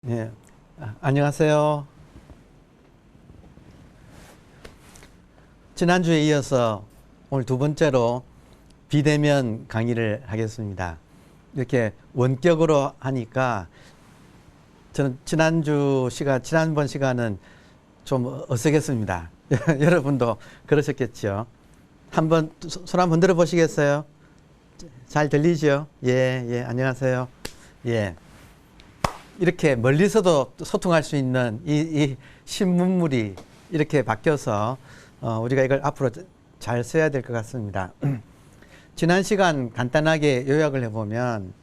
네, 안녕하세요. 지난주에 이어서 오늘 두 번째로 비대면 강의를 하겠습니다. 이렇게 원격으로 하니까 저는 지난번 시간은 좀 어색했습니다. 여러분도 그러셨겠죠? 손 한번 들어 보시겠어요? 잘 들리죠? 예, 안녕하세요. 예. 이렇게 멀리서도 소통할 수 있는 이 신문물이 이렇게 바뀌어서 우리가 이걸 앞으로 잘 써야 될 것 같습니다. 지난 시간 간단하게 요약을 해보면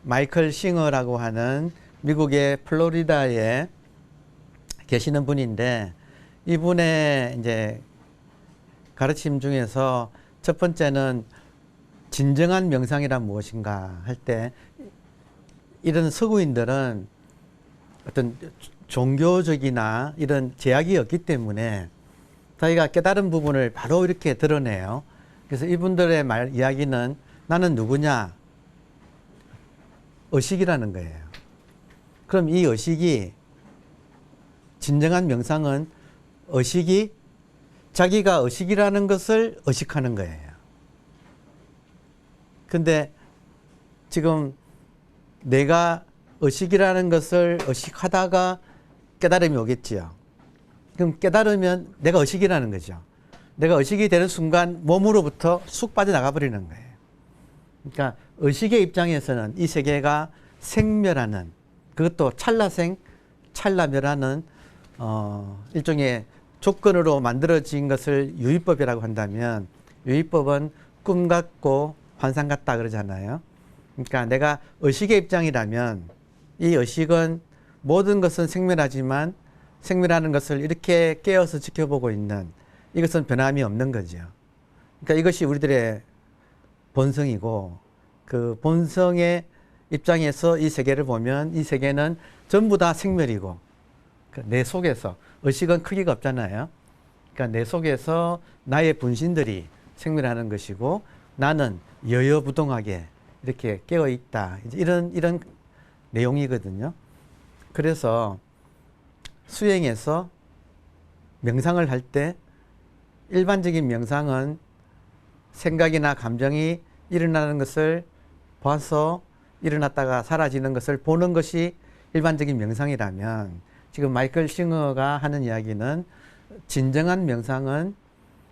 마이클 싱어라고 하는 미국의 플로리다에 계시는 분인데 이분의 이제 가르침 중에서 첫 번째는 진정한 명상이란 무엇인가 할 때 이런 서구인들은 어떤 종교적이나 이런 제약이 없기 때문에 자기가 깨달은 부분을 바로 이렇게 드러내요. 그래서 이분들의 이야기는 나는 누구냐? 의식이라는 거예요. 그럼 이 의식이 진정한 명상은 의식이 자기가 의식이라는 것을 의식하는 거예요. 근데 지금 내가 의식이라는 것을 의식하다가 깨달음이 오겠지요. 그럼 깨달으면 내가 의식이라는 거죠. 내가 의식이 되는 순간 몸으로부터 쑥 빠져나가 버리는 거예요. 그러니까 의식의 입장에서는 이 세계가 생멸하는, 그것도 찰나생, 찰나멸하는 일종의 조건으로 만들어진 것을 유의법이라고 한다면, 유의법은 꿈 같고 환상 같다 그러잖아요. 그러니까 내가 의식의 입장이라면 이 의식은 모든 것은 생멸하지만 생멸하는 것을 이렇게 깨어서 지켜보고 있는, 이것은 변함이 없는 거죠. 그러니까 이것이 우리들의 본성이고, 그 본성의 입장에서 이 세계를 보면 이 세계는 전부 다 생멸이고, 내 속에서, 의식은 크기가 없잖아요. 그러니까 내 속에서 나의 분신들이 생멸하는 것이고 나는 여여부동하게 이렇게 깨어 있다. 이런 내용이거든요. 그래서 수행에서 명상을 할 때 일반적인 명상은 생각이나 감정이 일어나는 것을 봐서 일어났다가 사라지는 것을 보는 것이 일반적인 명상이라면, 지금 마이클 싱어가 하는 이야기는 진정한 명상은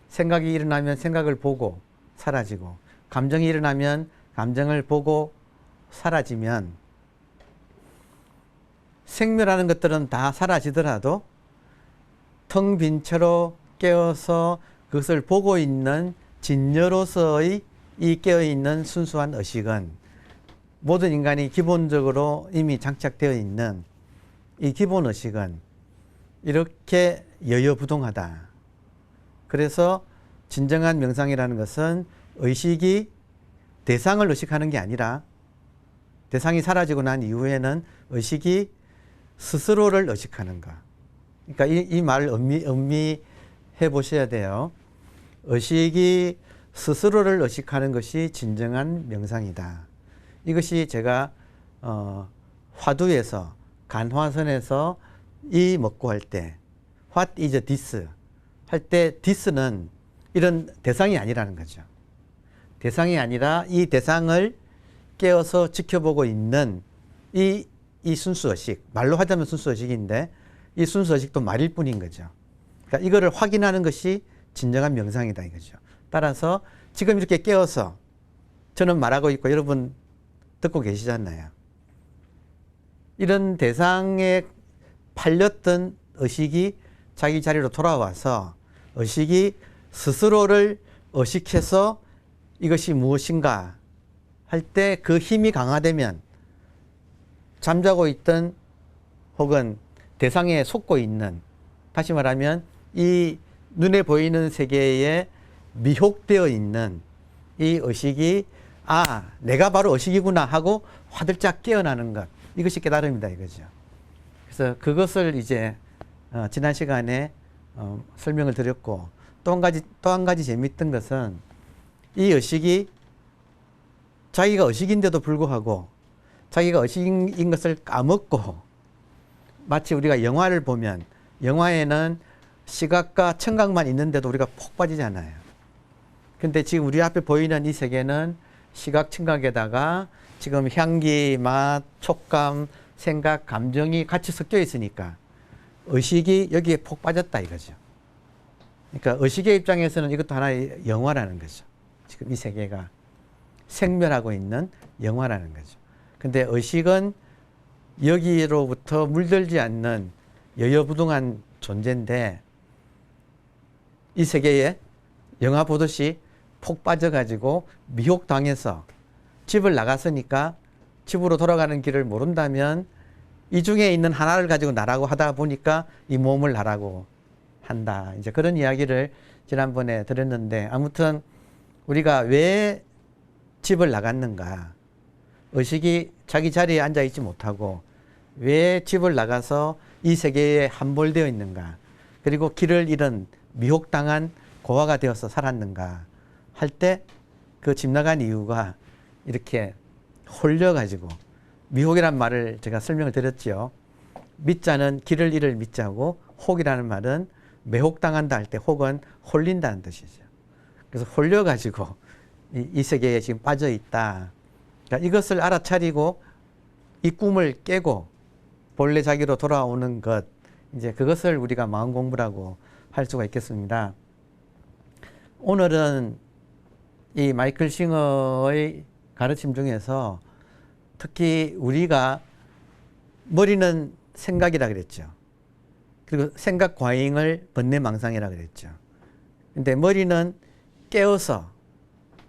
생각이 일어나면 생각을 보고 사라지고, 감정이 일어나면 감정을 보고 사라지면, 생멸하는 것들은 다 사라지더라도 텅 빈 채로 깨어서 그것을 보고 있는 진여로서의 이 깨어있는 순수한 의식은, 모든 인간이 기본적으로 이미 장착되어 있는 이 기본 의식은 이렇게 여여부동하다. 그래서 진정한 명상이라는 것은 의식이 대상을 의식하는 게 아니라, 대상이 사라지고 난 이후에는 의식이 스스로를 의식하는 것. 그러니까 이 말을 음미해 보셔야 돼요. 의식이 스스로를 의식하는 것이 진정한 명상이다. 이것이 제가 화두에서, 간화선에서 이 먹고 할 때 What is this? 할 때 this는 이런 대상이 아니라는 거죠. 대상이 아니라 이 대상을 깨어서 지켜보고 있는 이 순수의식, 말로 하자면 순수의식인데 이 순수의식도 말일 뿐인 거죠. 그러니까 이거를 확인하는 것이 진정한 명상이다 이거죠. 따라서 지금 이렇게 깨어서 저는 말하고 있고 여러분 듣고 계시잖아요. 이런 대상에 팔렸던 의식이 자기 자리로 돌아와서 의식이 스스로를 의식해서 이것이 무엇인가 할 때 그 힘이 강화되면 잠자고 있던 혹은 대상에 속고 있는, 다시 말하면 이 눈에 보이는 세계에 미혹되어 있는 이 의식이 내가 바로 의식이구나 하고 화들짝 깨어나는 것, 이것이 깨달음이다 이거죠. 그래서 그것을 이제 지난 시간에 설명을 드렸고, 또 한 가지 재미있던 것은 이 의식이 자기가 의식인데도 불구하고 자기가 의식인 것을 까먹고 마치 우리가 영화를 보면 영화에는 시각과 청각만 있는데도 우리가 폭 빠지잖아요. 근데 지금 우리 앞에 보이는 이 세계는 시각, 청각에다가 지금 향기, 맛, 촉감, 생각, 감정이 같이 섞여 있으니까 의식이 여기에 폭 빠졌다 이거죠. 그러니까 의식의 입장에서는 이것도 하나의 영화라는 거죠. 지금 이 세계가 생멸하고 있는 영화라는 거죠. 근데 의식은 여기로부터 물들지 않는 여여부동한 존재인데 이 세계에 영화 보듯이 폭 빠져가지고 미혹당해서 집을 나갔으니까 집으로 돌아가는 길을 모른다면 이 중에 있는 하나를 가지고 나라고 하다 보니까 이 몸을 나라고 한다. 이제 그런 이야기를 지난번에 드렸는데 아무튼 우리가 왜 집을 나갔는가? 의식이 자기 자리에 앉아 있지 못하고 왜 집을 나가서 이 세계에 함몰되어 있는가? 그리고 길을 잃은 미혹당한 고아가 되어서 살았는가? 할 때 그 집 나간 이유가 이렇게 홀려가지고 미혹이란 말을 제가 설명을 드렸죠. 미자는 길을 잃을 미자고 혹이라는 말은 매혹당한다 할 때 혹은 홀린다는 뜻이죠. 그래서 홀려가지고 이 세계에 지금 빠져 있다. 그러니까 이것을 알아차리고 이 꿈을 깨고 본래 자기로 돌아오는 것, 이제 그것을 우리가 마음 공부라고 할 수가 있겠습니다. 오늘은 이 마이클 싱어의 가르침 중에서 특히 우리가 머리는 생각이라 그랬죠. 그리고 생각 과잉을 번뇌망상이라 그랬죠. 근데 머리는 깨어서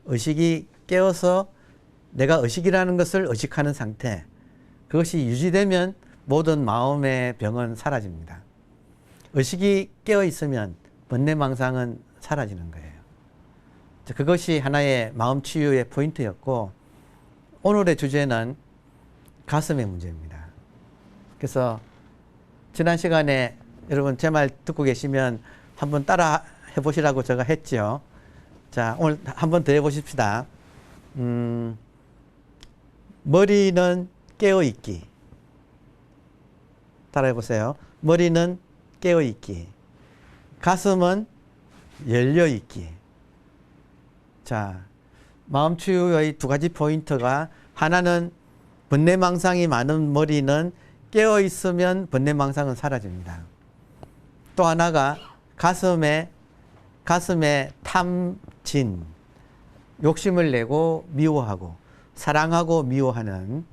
의식이 깨어서 내가 의식이라는 것을 의식하는 상태, 그것이 유지되면 모든 마음의 병은 사라집니다. 의식이 깨어 있으면 번뇌망상은 사라지는 거예요. 그것이 하나의 마음 치유의 포인트였고 오늘의 주제는 가슴의 문제입니다. 그래서 지난 시간에 여러분 제 말 듣고 계시면 한번 따라 해보시라고 제가 했죠. 자, 오늘 한번 더 해보십시다. 머리는 깨어있기. 따라 해보세요. 머리는 깨어있기. 가슴은 열려있기. 자, 마음 치유의 두 가지 포인트가 하나는 번뇌망상이 많은 머리는 깨어있으면 번뇌망상은 사라집니다. 또 하나가 가슴에 탐진, 욕심을 내고 미워하고 사랑하고 미워하는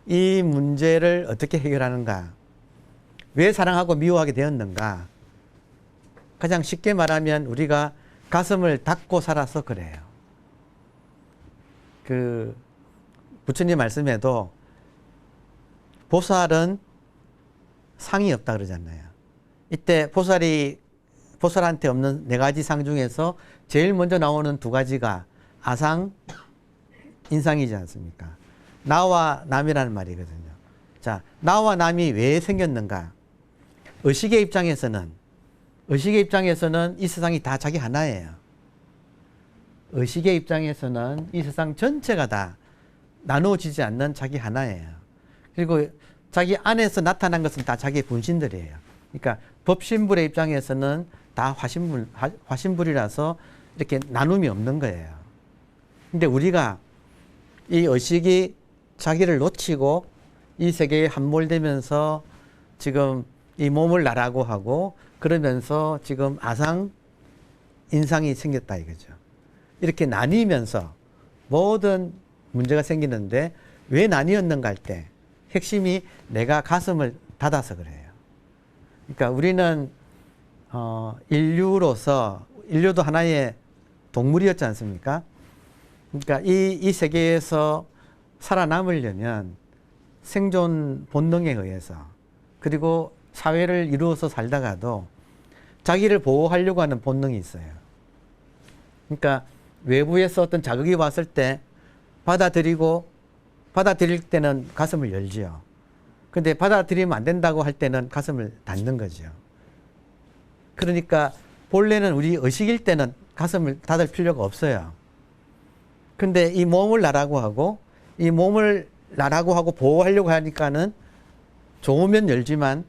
이 문제를 어떻게 해결하는가? 왜 사랑하고 미워하게 되었는가? 가장 쉽게 말하면 우리가 가슴을 닫고 살아서 그래요. 그 부처님 말씀에도 보살은 상이 없다 그러잖아요. 이때 보살한테 없는 네 가지 상 중에서 제일 먼저 나오는 두 가지가 아상, 인상이지 않습니까? 나와 남이라는 말이거든요. 자, 나와 남이 왜 생겼는가? 의식의 입장에서는 이 세상이 다 자기 하나예요. 의식의 입장에서는 이 세상 전체가 다 나누어지지 않는 자기 하나예요. 그리고 자기 안에서 나타난 것은 다 자기의 분신들이에요. 그러니까 법신불의 입장에서는 다 화신불이라서 이렇게 나눔이 없는 거예요. 근데 우리가 이 의식이 자기를 놓치고 이 세계에 함몰되면서 지금 이 몸을 나라고 하고 그러면서 지금 아상, 인상이 생겼다 이거죠. 이렇게 나뉘면서 모든 문제가 생기는데 왜 나뉘었는가 할 때 핵심이 내가 가슴을 닫아서 그래요. 그러니까 우리는 인류도 하나의 동물이었지 않습니까? 그러니까 이 세계에서 살아남으려면 생존 본능에 의해서 그리고 사회를 이루어서 살다가도 자기를 보호하려고 하는 본능이 있어요. 그러니까 외부에서 어떤 자극이 왔을 때 받아들일 때는 가슴을 열지요. 근데 받아들이면 안 된다고 할 때는 가슴을 닫는 거죠. 그러니까 본래는 우리 의식일 때는 가슴을 닫을 필요가 없어요. 근데 이 몸을 나라고 하고 보호하려고 하니까는 좋으면 열지만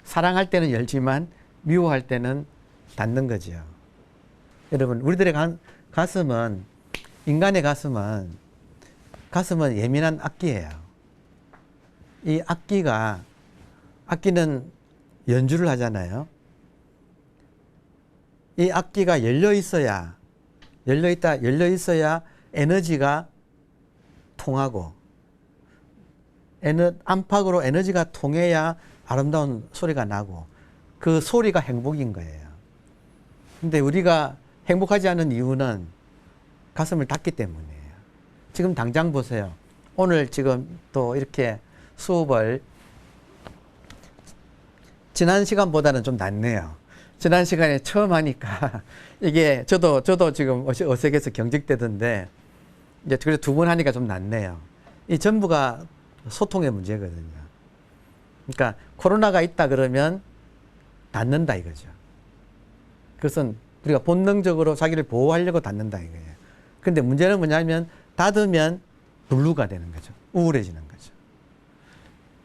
사랑할 때는 열지만 미워할 때는 닫는 거죠. 여러분, 우리들의 가슴은, 인간의 가슴은 예민한 악기예요. 이 악기는 연주를 하잖아요. 이 악기가 열려 있어야 에너지가 통하고, 안팎으로 에너지가 통해야 아름다운 소리가 나고, 그 소리가 행복인 거예요. 근데 우리가 행복하지 않은 이유는 가슴을 닫기 때문이에요. 지금 당장 보세요. 오늘 지금 또 이렇게 수업을 지난 시간보다는 좀 낫네요. 지난 시간에 처음 하니까 이게 저도 지금 어색해서 경직되던데, 이제 그래도 두 번 하니까 좀 낫네요. 이 전부가 소통의 문제거든요. 그러니까 코로나가 있다 그러면 닫는다 이거죠. 그것은 우리가 본능적으로 자기를 보호하려고 닫는다 이거예요. 근데 문제는 뭐냐면 닫으면 블루가 되는 거죠. 우울해지는 거죠.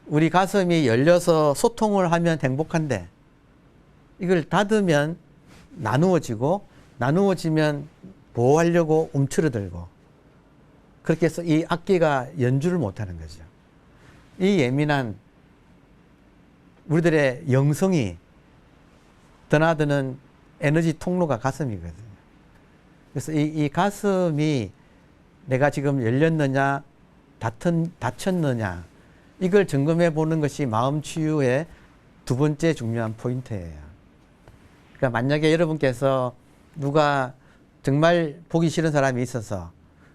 우리 가슴이 열려서 소통을 하면 행복한데, 이걸 닫으면 나누어지면 보호하려고 움츠러들고, 그렇게 해서 이 악기가 연주를 못하는 거죠. 이 예민한 우리들의 영성이 드나드는 에너지 통로가 가슴이거든요. 그래서 이 가슴이 내가 지금 열렸느냐, 닫혔느냐, 이걸 점검해 보는 것이 마음 치유의 두 번째 중요한 포인트예요. 그러니까 만약에 여러분께서 누가 정말 보기 싫은 사람이 있어서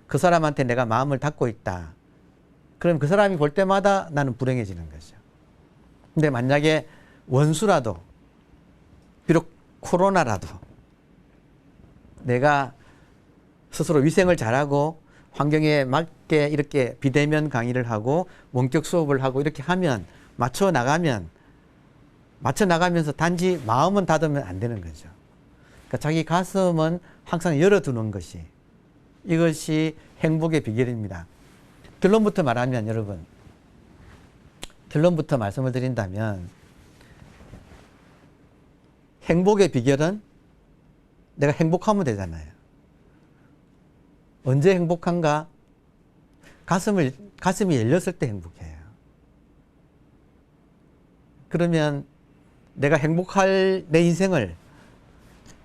그 사람한테 내가 마음을 닫고 있다. 그럼 그 사람이 볼 때마다 나는 불행해지는 거죠. 근데 만약에 원수라도, 비록 코로나라도 내가 스스로 위생을 잘하고 환경에 맞게 이렇게 비대면 강의를 하고 원격 수업을 하고 이렇게 하면 맞춰 나가면서 단지 마음은 닫으면 안 되는 거죠. 그러니까 자기 가슴은 항상 열어두는 것이, 이것이 행복의 비결입니다. 결론부터 말하면, 여러분, 결론부터 말씀을 드린다면, 행복의 비결은 내가 행복하면 되잖아요. 언제 행복한가? 가슴이 열렸을 때 행복해요. 그러면 내가 행복할 내 인생을,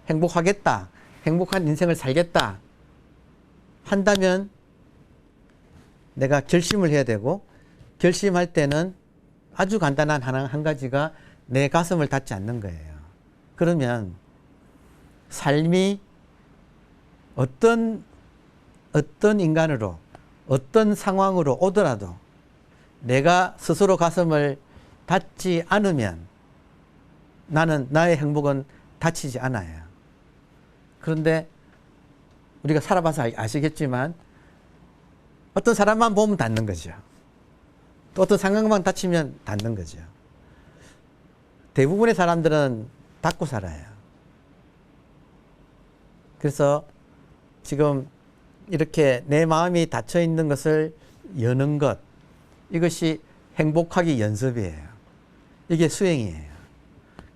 행복하겠다, 행복한 인생을 살겠다 한다면 내가 결심을 해야 되고, 결심할 때는 아주 간단한 한 가지가 내 가슴을 닫지 않는 거예요. 그러면 삶이 어떤 인간으로, 어떤 상황으로 오더라도 내가 스스로 가슴을 닫지 않으면 나의 행복은 닫히지 않아요. 그런데 우리가 살아봐서 아시겠지만 어떤 사람만 보면 닫는 거죠. 또 어떤 상황만 닫히면 닫는 거죠. 대부분의 사람들은 닫고 살아요. 그래서 지금 이렇게 내 마음이 닫혀 있는 것을 여는 것, 이것이 행복하기 연습이에요. 이게 수행이에요.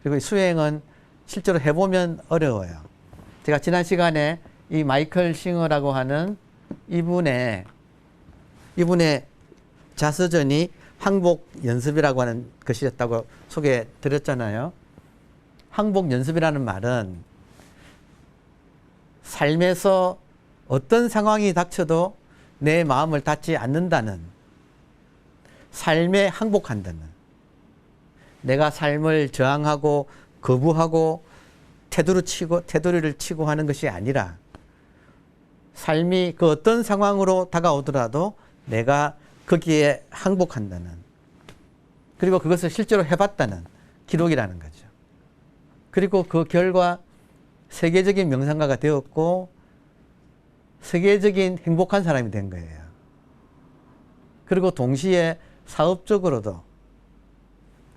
그리고 수행은 실제로 해보면 어려워요. 제가 지난 시간에 이 마이클 싱어라고 하는 이분의 자서전이 항복 연습이라고 하는 것이었다고 소개해 드렸잖아요. 항복 연습이라는 말은 삶에서 어떤 상황이 닥쳐도 내 마음을 닫지 않는다는, 삶에 항복한다는, 내가 삶을 저항하고 거부하고 테두리를 치고 하는 것이 아니라, 삶이 그 어떤 상황으로 다가오더라도 내가 거기에 항복한다는, 그리고 그것을 실제로 해봤다는 기록이라는 거죠. 그리고 그 결과 세계적인 명상가가 되었고 세계적인 행복한 사람이 된 거예요. 그리고 동시에 사업적으로도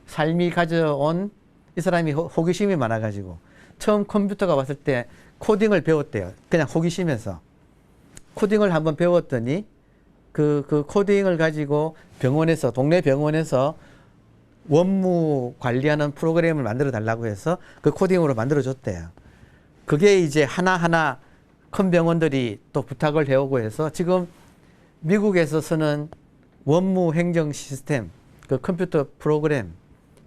삶이 가져온, 이 사람이 호기심이 많아가지고 처음 컴퓨터가 왔을 때 코딩을 배웠대요. 그냥 호기심에서 코딩을 한번 배웠더니 그 코딩을 가지고 병원에서, 동네 병원에서 원무 관리하는 프로그램을 만들어 달라고 해서 그 코딩으로 만들어 줬대요. 그게 이제 하나하나 큰 병원들이 또 부탁을 해오고 해서 지금 미국에서 쓰는 원무 행정 시스템, 그 컴퓨터 프로그램,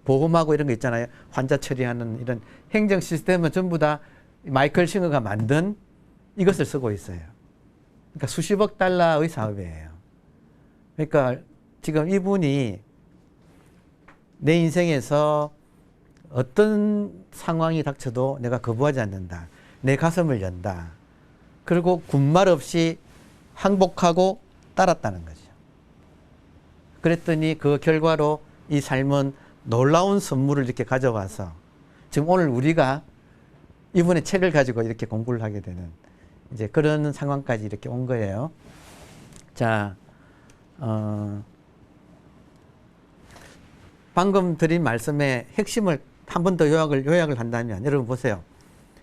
보험하고 이런 거 있잖아요. 환자 처리하는 이런 행정 시스템은 전부 다 마이클 싱어가 만든 이것을 쓰고 있어요. 그러니까 수십억 달러의 사업이에요. 그러니까 지금 이분이 내 인생에서 어떤 상황이 닥쳐도 내가 거부하지 않는다. 내 가슴을 연다. 그리고 군말 없이 항복하고 따랐다는 거죠. 그랬더니 그 결과로 이 삶은 놀라운 선물을 이렇게 가져와서 지금 오늘 우리가 이분의 책을 가지고 이렇게 공부를 하게 되는 이제 그런 상황까지 이렇게 온 거예요. 자, 방금 드린 말씀의 핵심을 한 번 더 요약을 한다면 여러분 보세요.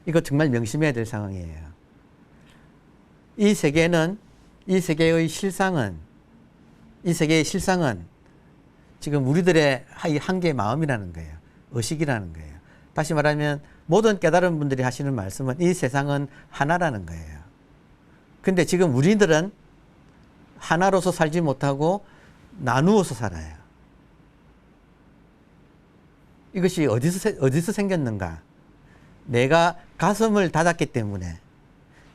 이거 정말 명심해야 될 상황이에요. 이 세계의 실상은 지금 우리들의 한계의 마음이라는 거예요. 의식이라는 거예요. 다시 말하면 모든 깨달은 분들이 하시는 말씀은 이 세상은 하나라는 거예요. 근데 지금 우리들은 하나로서 살지 못하고 나누어서 살아요. 이것이 어디서 생겼는가? 내가 가슴을 닫았기 때문에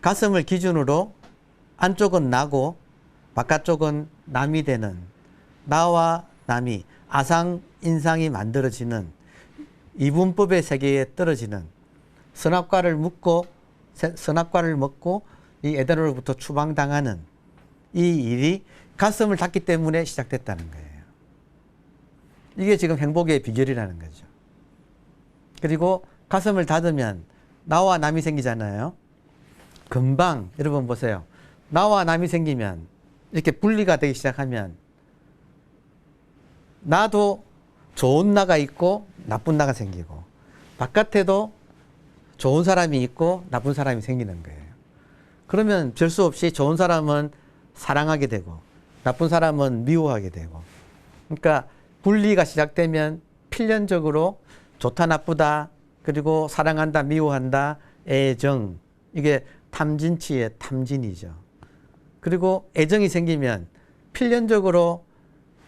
가슴을 기준으로 안쪽은 나고 바깥쪽은 남이 되는 나와 남이 아상, 인상이 만들어지는 이분법의 세계에 떨어지는 선악과를 먹고 이 에덴으로부터 추방당하는 이 일이 가슴을 닫기 때문에 시작됐다는 거예요. 이게 지금 행복의 비결이라는 거죠. 그리고 가슴을 닫으면 나와 남이 생기잖아요. 금방 여러분 보세요. 나와 남이 생기면 이렇게 분리가 되기 시작하면 나도 좋은 나가 있고 나쁜 나가 생기고 바깥에도 좋은 사람이 있고 나쁜 사람이 생기는 거예요. 그러면 별 수 없이 좋은 사람은 사랑하게 되고 나쁜 사람은 미워하게 되고 그러니까 분리가 시작되면 필연적으로 좋다 나쁘다 그리고 사랑한다 미워한다 애정 이게 탐진치의 탐진이죠. 그리고 애정이 생기면 필연적으로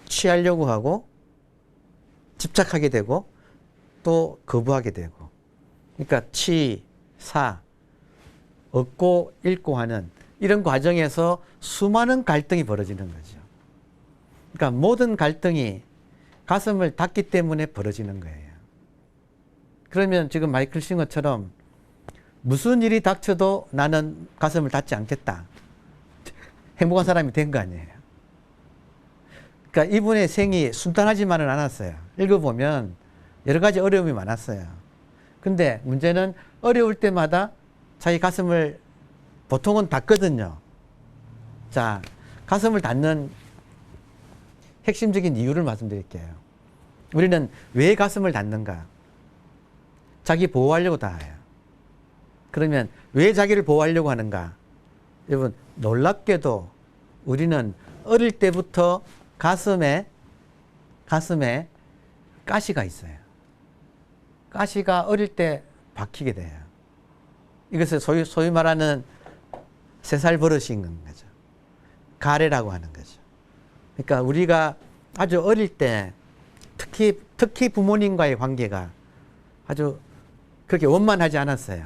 취하려고 하고 집착하게 되고 또 거부하게 되고 그러니까 취, 사, 얻고 잃고 하는 이런 과정에서 수많은 갈등이 벌어지는 거죠. 그러니까 모든 갈등이 가슴을 닫기 때문에 벌어지는 거예요. 그러면 지금 마이클 싱어처럼 무슨 일이 닥쳐도 나는 가슴을 닫지 않겠다. 행복한 사람이 된 거 아니에요. 그러니까 이분의 생이 순탄하지만은 않았어요. 읽어보면 여러 가지 어려움이 많았어요. 근데 문제는 어려울 때마다 자기 가슴을 보통은 닫거든요. 자, 가슴을 닫는 핵심적인 이유를 말씀드릴게요. 우리는 왜 가슴을 닫는가? 자기 보호하려고 닫아요. 그러면 왜 자기를 보호하려고 하는가? 여러분 놀랍게도 우리는 어릴 때부터 가슴에 가시가 있어요. 가시가 어릴 때 박히게 돼요. 이것을 소위 말하는 세살 버릇인 거죠. 가래라고 하는 거죠. 그러니까 우리가 아주 어릴 때 특히 부모님과의 관계가 아주 그렇게 원만하지 않았어요.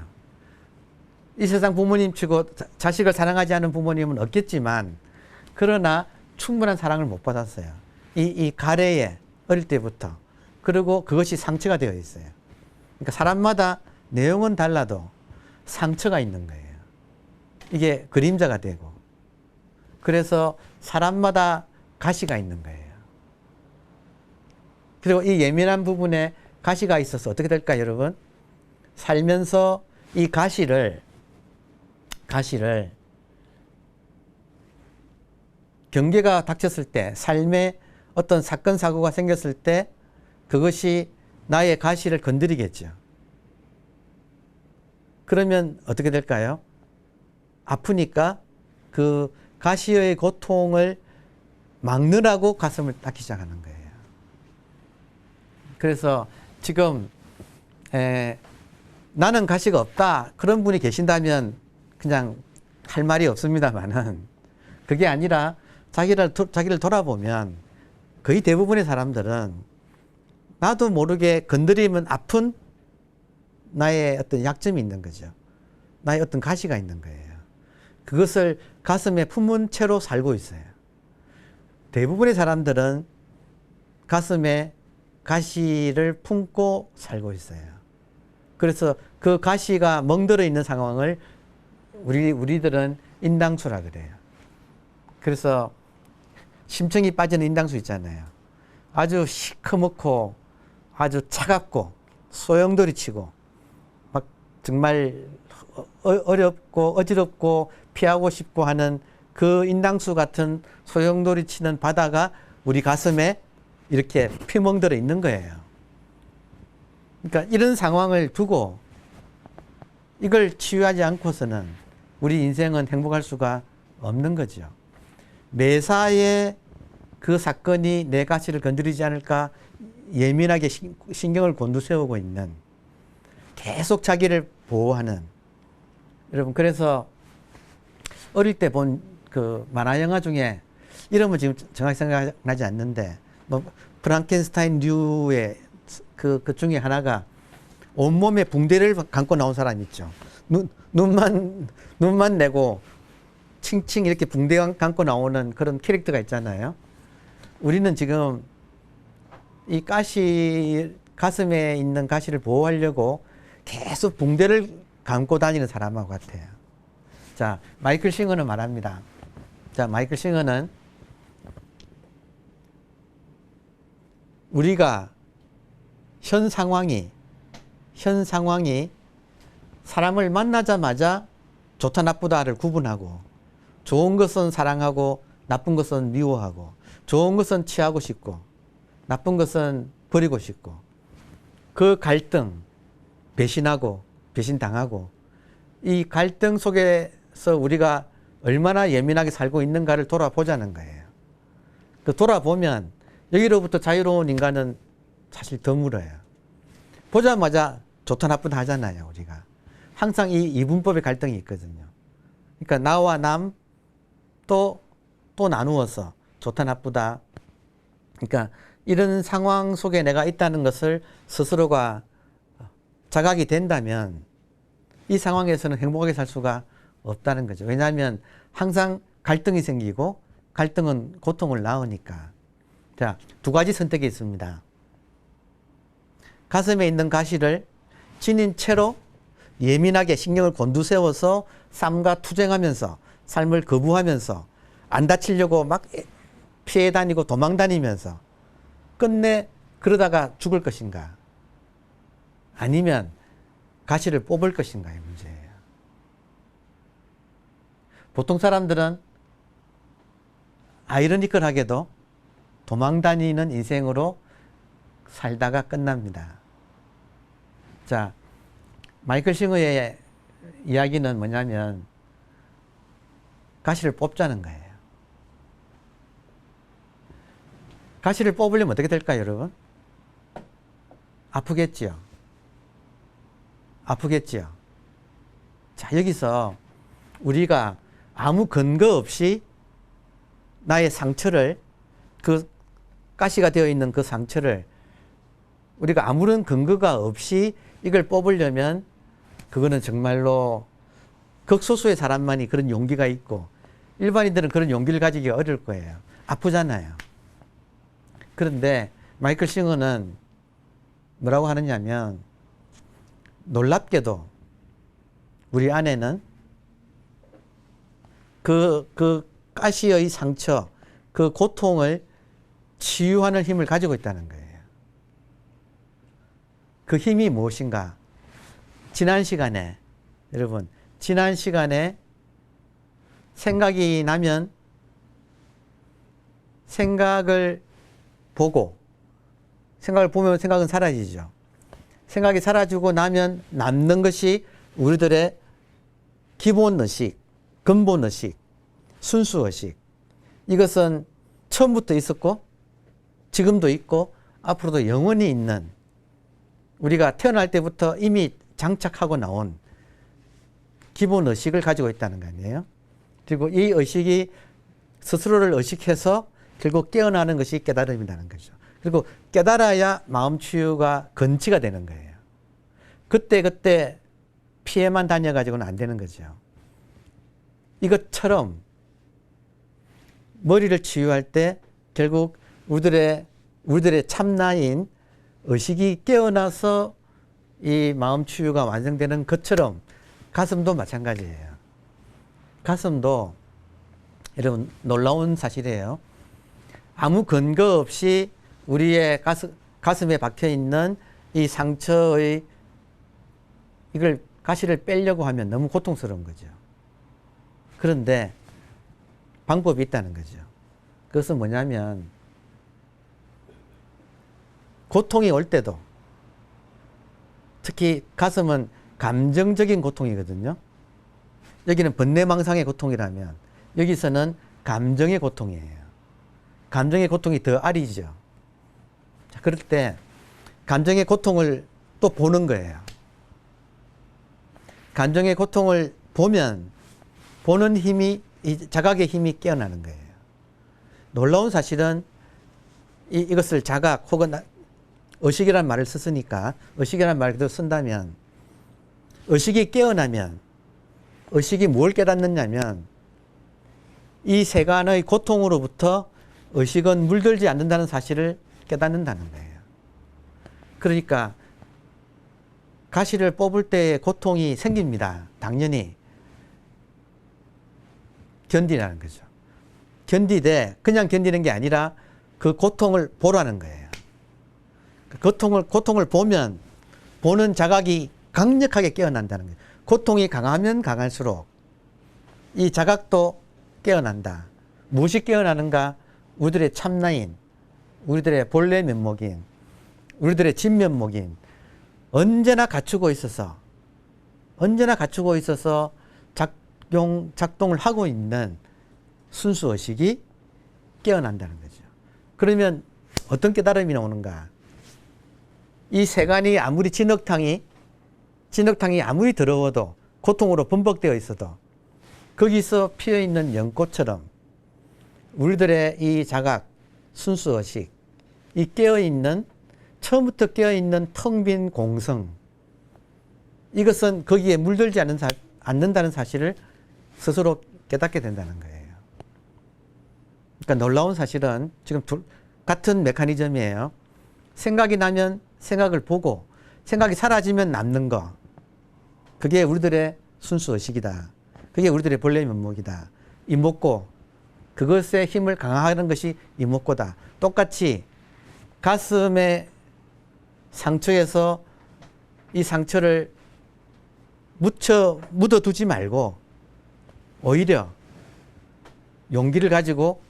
이 세상 부모님 치고 자식을 사랑하지 않은 부모님은 없겠지만 그러나 충분한 사랑을 못 받았어요. 이 가래에 어릴 때부터. 그리고 그것이 상처가 되어 있어요. 그러니까 사람마다 내용은 달라도 상처가 있는 거예요. 이게 그림자가 되고 그래서 사람마다 가시가 있는 거예요. 그리고 이 예민한 부분에 가시가 있어서 어떻게 될까 여러분? 살면서 이 가시를 경계가 닥쳤을 때 삶에 어떤 사건 사고가 생겼을 때 그것이 나의 가시를 건드리겠죠. 그러면 어떻게 될까요? 아프니까 그 가시의 고통을 막느라고 가슴을 닫기 시작하는 거예요. 그래서 지금 나는 가시가 없다 그런 분이 계신다면 그냥 할 말이 없습니다만은, 그게 아니라 자기를 돌아보면 거의 대부분의 사람들은 나도 모르게 건드리면 아픈 나의 어떤 약점이 있는 거죠. 나의 어떤 가시가 있는 거예요. 그것을 가슴에 품은 채로 살고 있어요. 대부분의 사람들은 가슴에 가시를 품고 살고 있어요. 그래서 그 가시가 멍들어 있는 상황을 우리들은 인당수라 그래요. 그래서 심청이 빠지는 인당수 있잖아요. 아주 시커멓고 아주 차갑고 소용돌이 치고 막 정말 어렵고 어지럽고 피하고 싶고 하는 그 인당수 같은 소용돌이 치는 바다가 우리 가슴에 이렇게 피멍들어 있는 거예요. 그러니까 이런 상황을 두고 이걸 치유하지 않고서는 우리 인생은 행복할 수가 없는 거죠. 매사에 그 사건이 내 가치를 건드리지 않을까 예민하게 신경을 곤두세우고 있는, 계속 자기를 보호하는, 여러분, 그래서 어릴 때 본 그 만화 영화 중에 이름은 지금 정확히 생각나지 않는데 뭐 프랑켄스타인 류의 그 중에 하나가 온몸에 붕대를 감고 나온 사람 있죠. 눈만 내고 칭칭 이렇게 붕대 감고 나오는 그런 캐릭터가 있잖아요. 우리는 지금 이 가슴에 있는 가시를 보호하려고 계속 붕대를 감고 다니는 사람하고 같아요. 자, 마이클 싱어는 말합니다. 자, 마이클 싱어는 우리가 현 상황이 사람을 만나자마자 좋다 나쁘다를 구분하고, 좋은 것은 사랑하고 나쁜 것은 미워하고, 좋은 것은 취하고 싶고 나쁜 것은 버리고 싶고, 그 갈등, 배신하고 배신당하고, 이 갈등 속에서 우리가 얼마나 예민하게 살고 있는가를 돌아보자는 거예요. 그 돌아보면 여기로부터 자유로운 인간은 사실 드물어요. 보자마자 좋다 나쁘다 하잖아요, 우리가. 항상 이 이분법의 갈등이 있거든요. 그러니까 나와 남 또 나누어서 좋다 나쁘다. 그러니까 이런 상황 속에 내가 있다는 것을 스스로가 자각이 된다면 이 상황에서는 행복하게 살 수가 없다는 거죠. 왜냐하면 항상 갈등이 생기고 갈등은 고통을 낳으니까. 자, 두 가지 선택이 있습니다. 가슴에 있는 가시를 지닌 채로 예민하게 신경을 곤두세워서 삶과 투쟁하면서, 삶을 거부하면서, 안 다치려고 막 피해 다니고 도망 다니면서 끝내 그러다가 죽을 것인가, 아니면 가시를 뽑을 것인가의 문제예요. 보통 사람들은 아이러니컬하게도 도망 다니는 인생으로 살다가 끝납니다. 자, 마이클 싱어의 이야기는 뭐냐면 가시를 뽑자는 거예요. 가시를 뽑으려면 어떻게 될까요, 여러분? 아프겠지요. 아프겠지요. 자, 여기서 우리가 아무 근거 없이 나의 상처를, 그 가시가 되어 있는 그 상처를 우리가 아무런 근거가 없이 이걸 뽑으려면 그거는 정말로 극소수의 사람만이 그런 용기가 있고 일반인들은 그런 용기를 가지기가 어려울 거예요. 아프잖아요. 그런데 마이클 싱어는 뭐라고 하느냐면, 놀랍게도 우리 안에는 그 가시의 상처, 그 고통을 치유하는 힘을 가지고 있다는 거예요. 그 힘이 무엇인가? 지난 시간에, 여러분, 지난 시간에 생각이 나면 생각을 보고, 생각을 보면 생각은 사라지죠. 생각이 사라지고 나면 남는 것이 우리들의 기본의식, 근본의식, 순수의식. 이것은 처음부터 있었고 지금도 있고 앞으로도 영원히 있는, 우리가 태어날 때부터 이미 장착하고 나온 기본 의식을 가지고 있다는 거 아니에요? 그리고 이 의식이 스스로를 의식해서 결국 깨어나는 것이 깨달음이라는 거죠. 그리고 깨달아야 마음 치유가 건치가 되는 거예요. 그때 피해만 다녀가지고는 안 되는 거죠. 이것처럼 머리를 치유할 때 결국 우리들의 참나인 의식이 깨어나서 이 마음 치유가 완성되는 것처럼 가슴도 마찬가지예요. 가슴도 여러분 놀라운 사실이에요. 아무 근거 없이 우리의 가슴에 박혀 있는 이 상처의 이걸 가시를 빼려고 하면 너무 고통스러운 거죠. 그런데 방법이 있다는 거죠. 그것은 뭐냐면 고통이 올 때도, 특히 가슴은 감정적인 고통이거든요. 여기는 번뇌망상의 고통이라면 여기서는 감정의 고통이에요. 감정의 고통이 더 아리죠. 자, 그럴 때 감정의 고통을 또 보는 거예요. 감정의 고통을 보면 보는 힘이, 이 자각의 힘이 깨어나는 거예요. 놀라운 사실은 이것을 자각 혹은 의식이라는 말을 썼으니까 의식이라는 말을 그대로 쓴다면, 의식이 깨어나면, 의식이 뭘 깨닫느냐면 이 세간의 고통으로부터 의식은 물들지 않는다는 사실을 깨닫는다는 거예요. 그러니까 가시를 뽑을 때의 고통이 생깁니다. 당연히 견디라는 거죠. 견디되 그냥 견디는 게 아니라 그 고통을 보라는 거예요. 고통을 보면 보는 자각이 강력하게 깨어난다는 거예요. 고통이 강하면 강할수록 이 자각도 깨어난다. 무엇이 깨어나는가? 우리들의 참나인, 우리들의 본래 면목인, 우리들의 진면목인 언제나 갖추고 있어서 작동을 하고 있는 순수의식이 깨어난다는 거죠. 그러면 어떤 깨달음이 나오는가? 이 세간이 아무리 진흙탕이 아무리 더러워도 고통으로 범벅되어 있어도 거기서 피어있는 연꽃처럼 우리들의 이 자각, 순수의식, 이 깨어있는, 처음부터 깨어있는 텅 빈 공성, 이것은 거기에 물들지 않는다는 사실을 스스로 깨닫게 된다는 거예요. 그러니까 놀라운 사실은 지금 같은 메커니즘이에요. 생각이 나면 생각을 보고 생각이 사라지면 남는 거, 그게 우리들의 순수의식이다. 그게 우리들의 본래 면목이다. 이목고, 그것의 힘을 강화하는 것이 이목고다. 똑같이 가슴의 상처에서 이 상처를 묻어두지 말고 오히려 용기를 가지고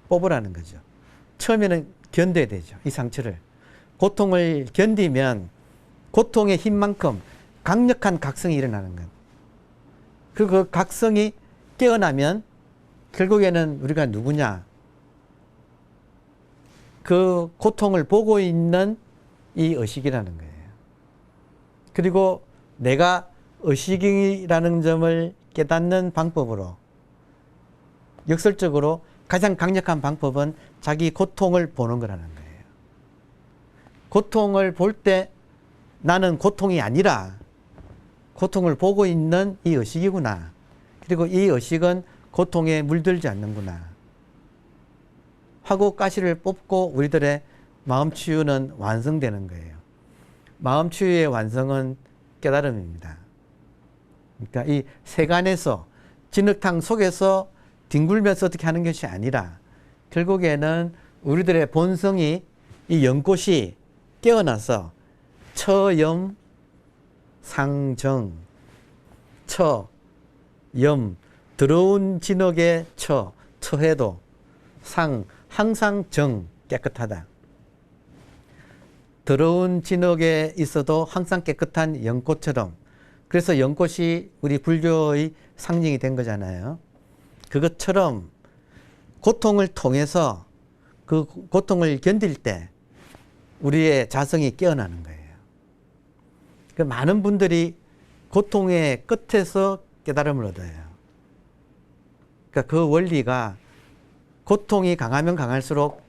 뽑으라는 거죠. 처음에는 견뎌야 되죠. 이 상처를. 고통을 견디면 고통의 힘만큼 강력한 각성이 일어나는 것. 그리고 그 각성이 깨어나면 결국에는 우리가 누구냐? 그 고통을 보고 있는 이 의식이라는 거예요. 그리고 내가 의식이라는 점을 깨닫는 방법으로, 역설적으로 가장 강력한 방법은 자기 고통을 보는 거라는 거예요. 고통을 볼 때 나는 고통이 아니라 고통을 보고 있는 이 의식이구나. 그리고 이 의식은 고통에 물들지 않는구나 하고 가시를 뽑고 우리들의 마음 치유는 완성되는 거예요. 마음 치유의 완성은 깨달음입니다. 그러니까 이 세간에서, 진흙탕 속에서 뒹굴면서 어떻게 하는 것이 아니라 결국에는 우리들의 본성이, 이 연꽃이 깨어나서 처염 상정, 처염, 더러운 진흙의 처해도 상, 항상 정, 깨끗하다. 더러운 진흙에 있어도 항상 깨끗한 연꽃처럼, 그래서 연꽃이 우리 불교의 상징이 된 거잖아요. 그것처럼 고통을 통해서 그 고통을 견딜 때 우리의 자성이 깨어나는 거예요. 그 많은 분들이 고통의 끝에서 깨달음을 얻어요. 그러니까 그 원리가 고통이 강하면 강할수록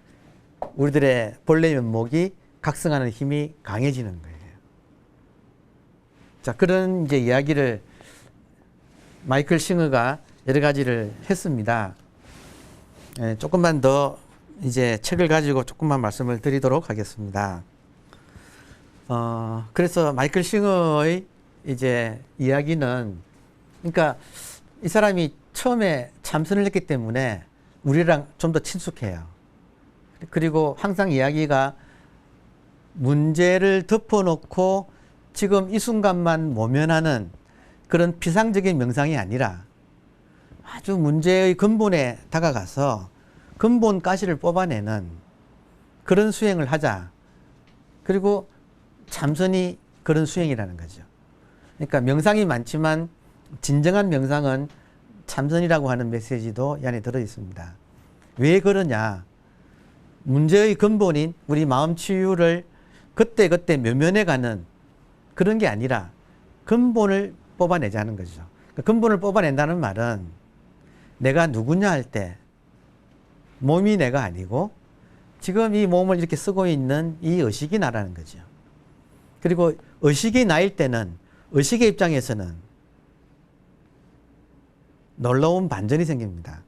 우리들의 본래 면목이 각성하는 힘이 강해지는 거예요. 자, 그런 이제 이야기를 마이클 싱어가 여러 가지를 했습니다. 조금만 더 이제 책을 가지고 조금만 말씀을 드리도록 하겠습니다. 그래서 마이클 싱어의 이제 이야기는, 그러니까 이 사람이 처음에 참선을 했기 때문에 우리랑 좀 더 친숙해요. 그리고 항상 이야기가 문제를 덮어놓고 지금 이 순간만 모면하는 그런 피상적인 명상이 아니라 아주 문제의 근본에 다가가서 근본 가시를 뽑아내는 그런 수행을 하자. 그리고 참선이 그런 수행이라는 거죠. 그러니까 명상이 많지만 진정한 명상은 참선이라고 하는 메시지도 이 안에 들어 있습니다. 왜 그러냐? 문제의 근본인 우리 마음 치유를 그때그때 묘면해가는 그런 게 아니라 근본을 뽑아내자는 거죠. 근본을 뽑아낸다는 말은 내가 누구냐 할 때 몸이 내가 아니고 지금 이 몸을 이렇게 쓰고 있는 이 의식이 나라는 거죠. 그리고 의식이 나일 때는 의식의 입장에서는 놀라운 반전이 생깁니다.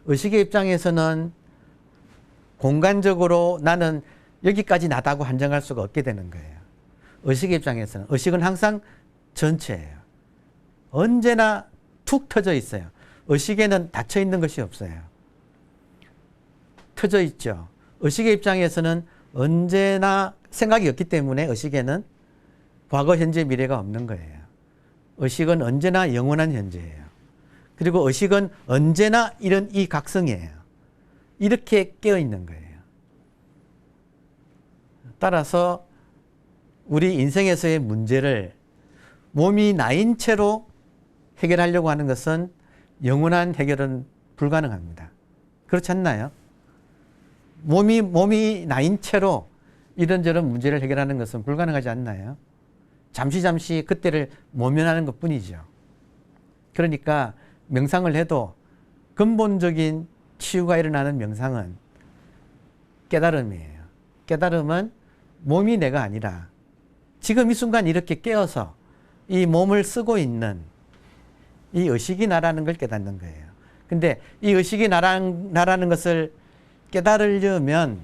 의식의 입장에서는 공간적으로 나는 여기까지 나다고 한정할 수가 없게 되는 거예요. 의식의 입장에서는. 의식은 항상 전체예요. 언제나 툭 터져 있어요. 의식에는 닫혀 있는 것이 없어요. 터져 있죠. 의식의 입장에서는 언제나 생각이 없기 때문에 의식에는 과거, 현재, 미래가 없는 거예요. 의식은 언제나 영원한 현재예요. 그리고 의식은 언제나 이런 이 각성이에요. 이렇게 깨어 있는 거예요. 따라서 우리 인생에서의 문제를 몸이 나인 채로 해결하려고 하는 것은 영원한 해결은 불가능합니다. 그렇지 않나요? 몸이 나인 채로 이런저런 문제를 해결하는 것은 불가능하지 않나요? 잠시 그때를 모면하는 것 뿐이죠. 그러니까 명상을 해도 근본적인 치유가 일어나는 명상은 깨달음이에요. 깨달음은 몸이 내가 아니라 지금 이 순간 이렇게 깨어서 이 몸을 쓰고 있는 이 의식이 나라는 걸 깨닫는 거예요. 근데 이 의식이 나라는 것을 깨달으려면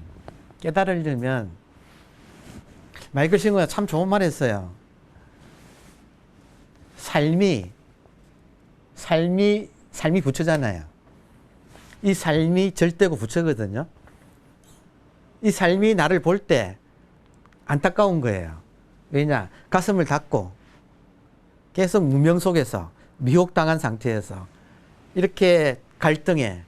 마이클 싱어가 참 좋은 말 했어요. 삶이 부처잖아요. 이 삶이 절대고 부처거든요. 이 삶이 나를 볼 때 안타까운 거예요. 왜냐? 가슴을 닫고 계속 무명 속에서 미혹당한 상태에서 이렇게 갈등에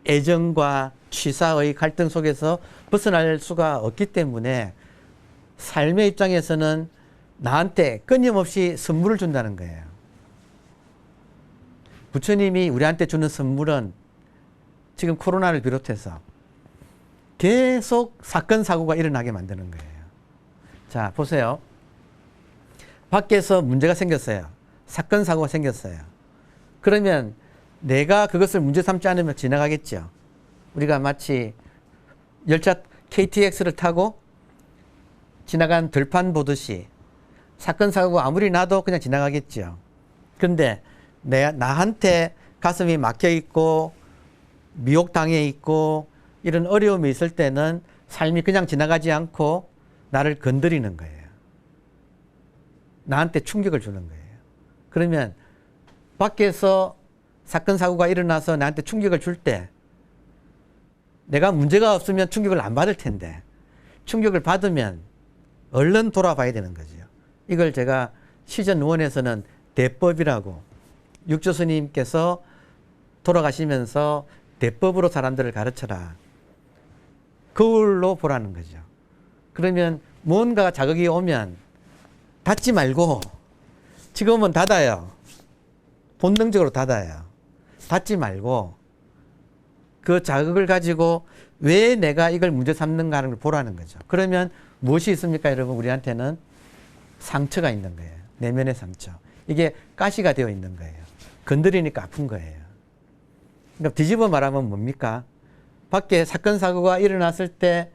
애정과 취사의 갈등 속에서 벗어날 수가 없기 때문에 삶의 입장에서는 나한테 끊임없이 선물을 준다는 거예요. 부처님이 우리한테 주는 선물은 지금 코로나를 비롯해서 계속 사건, 사고가 일어나게 만드는 거예요. 자, 보세요. 밖에서 문제가 생겼어요. 사건, 사고가 생겼어요. 그러면 내가 그것을 문제 삼지 않으면 지나가겠죠. 우리가 마치 열차 KTX를 타고 지나간 들판 보듯이 사건, 사고가 아무리 나도 그냥 지나가겠죠. 그런데 나한테 가슴이 막혀 있고 미혹당해 있고 이런 어려움이 있을 때는 삶이 그냥 지나가지 않고 나를 건드리는 거예요. 나한테 충격을 주는 거예요. 그러면 밖에서 사건, 사고가 일어나서 나한테 충격을 줄 때 내가 문제가 없으면 충격을 안 받을 텐데 충격을 받으면 얼른 돌아봐야 되는 거죠. 이걸 제가 시전 1에서는 대법이라고 육조 스님께서 돌아가시면서 대법으로 사람들을 가르쳐라. 거울로 보라는 거죠. 그러면 뭔가 자극이 오면 닫지 말고 지금은 닫아요. 본능적으로 닫아요. 닫지 말고 그 자극을 가지고 왜 내가 이걸 문제 삼는가 하는 걸 보라는 거죠. 그러면 무엇이 있습니까, 여러분? 우리한테는 상처가 있는 거예요. 내면의 상처. 이게 가시가 되어 있는 거예요. 건드리니까 아픈 거예요. 그러니까 뒤집어 말하면 뭡니까? 밖에 사건, 사고가 일어났을 때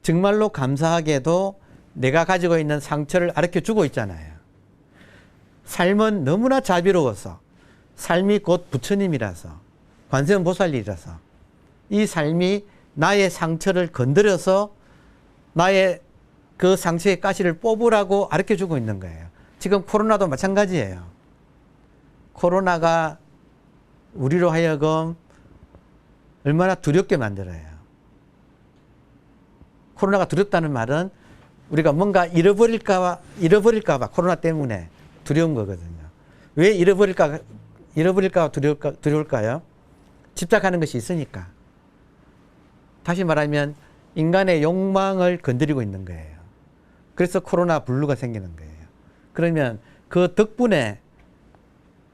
정말로 감사하게도 내가 가지고 있는 상처를 가르쳐 주고 있잖아요. 삶은 너무나 자비로워서, 삶이 곧 부처님이라서, 관세음보살이라서 이 삶이 나의 상처를 건드려서 나의 그 상처의 가시를 뽑으라고 가르쳐 주고 있는 거예요. 지금 코로나도 마찬가지예요. 코로나가 우리로 하여금 얼마나 두렵게 만들어요. 코로나가 두렵다는 말은 우리가 뭔가 잃어버릴까 봐 코로나 때문에 두려운 거거든요. 왜 잃어버릴까 두려울까요? 집착하는 것이 있으니까. 다시 말하면 인간의 욕망을 건드리고 있는 거예요. 그래서 코로나 블루가 생기는 거예요. 그러면 그 덕분에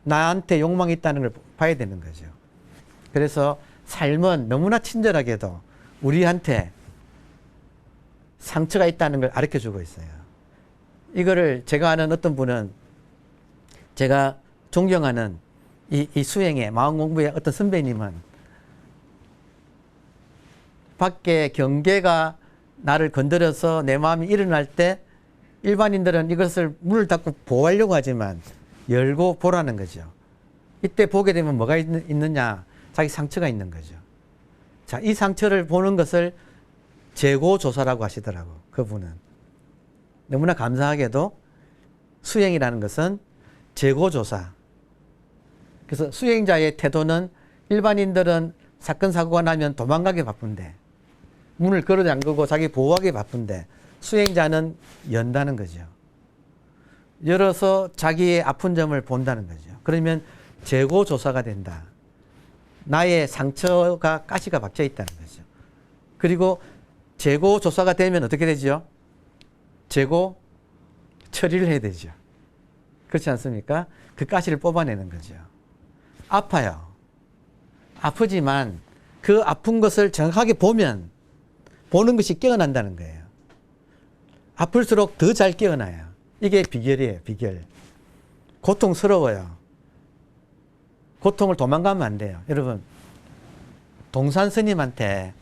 나한테 욕망이 있다는 걸 봐야 되는 거죠. 그래서 삶은 너무나 친절하게도 우리한테 상처가 있다는 걸 가르쳐 주고 있어요. 이거를 제가 아는 어떤 분은, 제가 존경하는 이 수행의 마음 공부의 어떤 선배님은 밖에 경계가 나를 건드려서 내 마음이 일어날 때 일반인들은 이것을 문을 닫고 보호하려고 하지만 열고 보라는 거죠. 이때 보게 되면 뭐가 있느냐? 자기 상처가 있는 거죠. 자, 이 상처를 보는 것을 재고조사라고 하시더라고, 그분은. 너무나 감사하게도 수행이라는 것은 재고조사. 그래서 수행자의 태도는 일반인들은 사건, 사고가 나면 도망가기 바쁜데, 문을 걸어 잠그고 자기 보호하기 바쁜데, 수행자는 연다는 거죠. 열어서 자기의 아픈 점을 본다는 거죠. 그러면 재고조사가 된다. 나의 상처가 가시가 박혀 있다는 거죠. 그리고 재고조사가 되면 어떻게 되죠? 재고 처리를 해야 되죠. 그렇지 않습니까? 그 가시를 뽑아내는 거죠. 아파요. 아프지만 그 아픈 것을 정확하게 보면, 보는 것이 깨어난다는 거예요. 아플수록 더 잘 깨어나요. 이게 비결이에요, 비결. 고통스러워요. 고통을 도망가면 안 돼요. 여러분, 동산 스님한테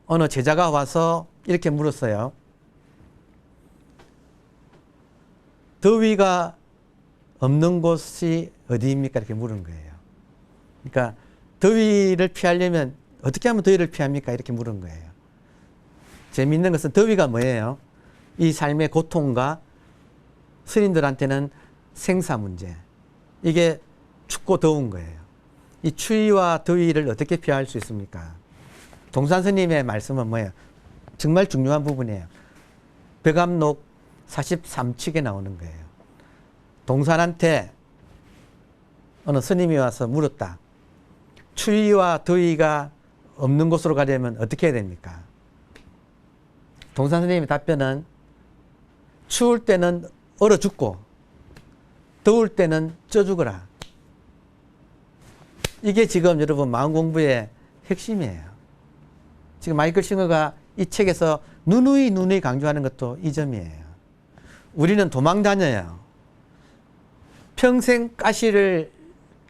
어느 제자가 와서 이렇게 물었어요. 더위가 없는 곳이 어디입니까? 이렇게 물은 거예요. 그러니까 더위를 피하려면 어떻게 하면 더위를 피합니까? 이렇게 물은 거예요. 재미있는 것은 더위가 뭐예요? 이 삶의 고통과 스님들한테는 생사 문제. 이게 춥고 더운 거예요. 이 추위와 더위를 어떻게 피할 수 있습니까? 동산 스님의 말씀은 뭐예요? 정말 중요한 부분이에요. 백암록 43칙에 나오는 거예요. 동산한테 어느 스님이 와서 물었다. 추위와 더위가 없는 곳으로 가려면 어떻게 해야 됩니까? 동산 스님의 답변은 추울 때는 얼어 죽고 더울 때는 쪄 죽어라. 이게 지금 여러분 마음 공부의 핵심이에요. 지금 마이클 싱어가 이 책에서 누누이 강조하는 것도 이 점이에요. 우리는 도망 다녀요. 평생 가시를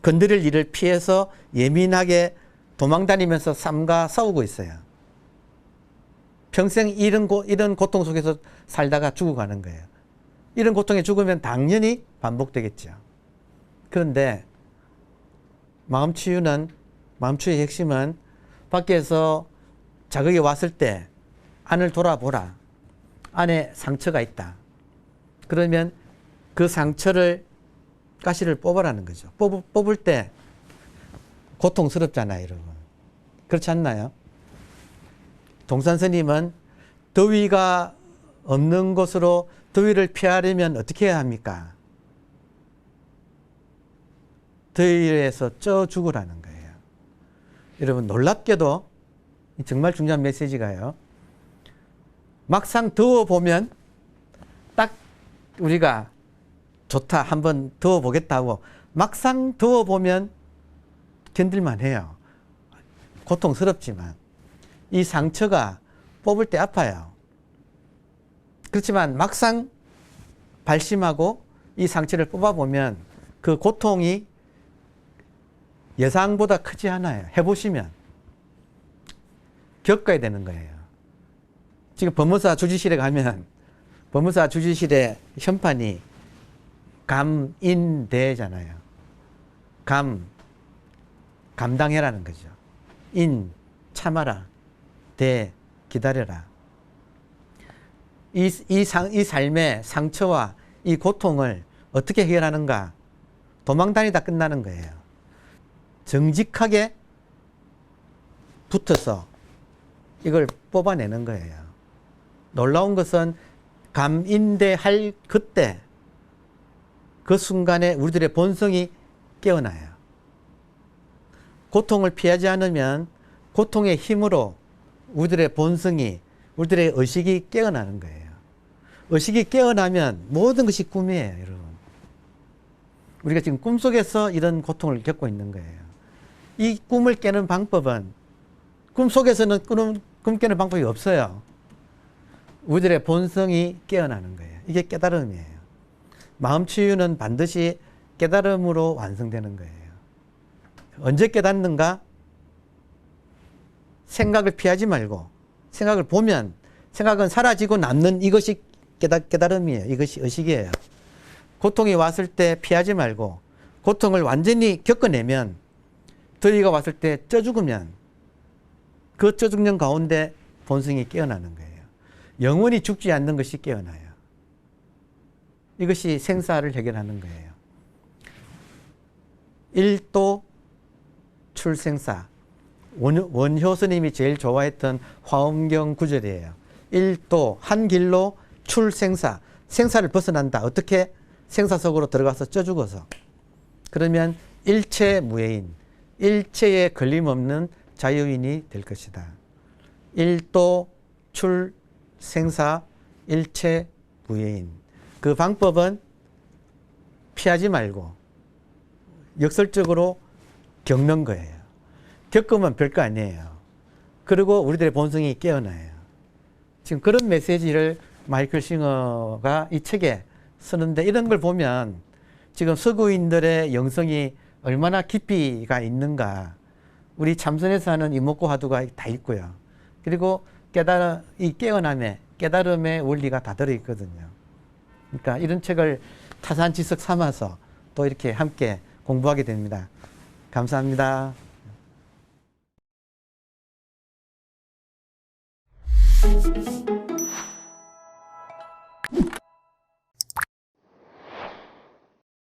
건드릴 일을 피해서 예민하게 도망 다니면서 삶과 싸우고 있어요. 평생 이런 고통 속에서 살다가 죽어가는 거예요. 이런 고통에 죽으면 당연히 반복되겠죠. 그런데 마음치유의 핵심은 밖에서 자극이 왔을 때 안을 돌아보라. 안에 상처가 있다. 그러면 그 상처를, 가시를 뽑으라는 거죠. 뽑을 때 고통스럽잖아요, 여러분. 그렇지 않나요? 동산 스님은 더위가 없는 곳으로 더위를 피하려면 어떻게 해야 합니까? 더위에서 쪄 죽으라는 거예요. 여러분, 놀랍게도 정말 중요한 메시지가요. 막상 더워보면 딱 우리가 좋다, 한번 더워보겠다고 막상 더워보면 견딜만 해요. 고통스럽지만 이 상처가 뽑을 때 아파요. 그렇지만 막상 발심하고 이 상처를 뽑아보면 그 고통이 예상보다 크지 않아요. 해보시면 겪어야 되는 거예요. 지금 법무사 주지실에 가면 법무사 주지실의 현판이 감인대잖아요. 감당해라는 거죠. 인, 참아라. 대, 기다려라. 이 삶의 상처와 이 고통을 어떻게 해결하는가? 도망다니다 끝나는 거예요. 정직하게 붙어서 이걸 뽑아내는 거예요. 놀라운 것은 감인대할 그때 그 순간에 우리들의 본성이 깨어나요. 고통을 피하지 않으면 고통의 힘으로 우리들의 본성이, 우리들의 의식이 깨어나는 거예요. 의식이 깨어나면 모든 것이 꿈이에요, 여러분. 우리가 지금 꿈속에서 이런 고통을 겪고 있는 거예요. 이 꿈을 깨는 방법은, 꿈속에서는 꿈 깨는 방법이 없어요. 우리들의 본성이 깨어나는 거예요. 이게 깨달음이에요. 마음 치유는 반드시 깨달음으로 완성되는 거예요. 언제 깨닫는가? 생각을 피하지 말고 생각을 보면 생각은 사라지고 남는 이것이 깨달음이에요. 이것이 의식이에요. 고통이 왔을 때 피하지 말고 고통을 완전히 겪어내면, 더위가 왔을 때 쪄 죽으면 그 쪄 죽는 가운데 본성이 깨어나는 거예요. 영원히 죽지 않는 것이 깨어나요. 이것이 생사를 해결하는 거예요. 일도 출생사. 원효 스님이 제일 좋아했던 화엄경 구절이에요. 일도, 한 길로 출생사. 생사를 벗어난다. 어떻게? 생사 속으로 들어가서 쪄 죽어서. 그러면 일체 무해인, 일체에 걸림없는 자유인이 될 것이다. 일도 출생사, 일체 무해인. 그 방법은 피하지 말고 역설적으로 겪는 거예요. 겪으면 별거 아니에요. 그리고 우리들의 본성이 깨어나요. 지금 그런 메시지를 마이클 싱어가 이 책에 쓰는데, 이런 걸 보면 지금 서구인들의 영성이 얼마나 깊이가 있는가. 우리 참선에서 하는 이목구 화두가 다 있고요. 그리고 이 깨달음의 원리가 다 들어있거든요. 그러니까 이런 책을 타산지석 삼아서 또 이렇게 함께 공부하게 됩니다. 감사합니다.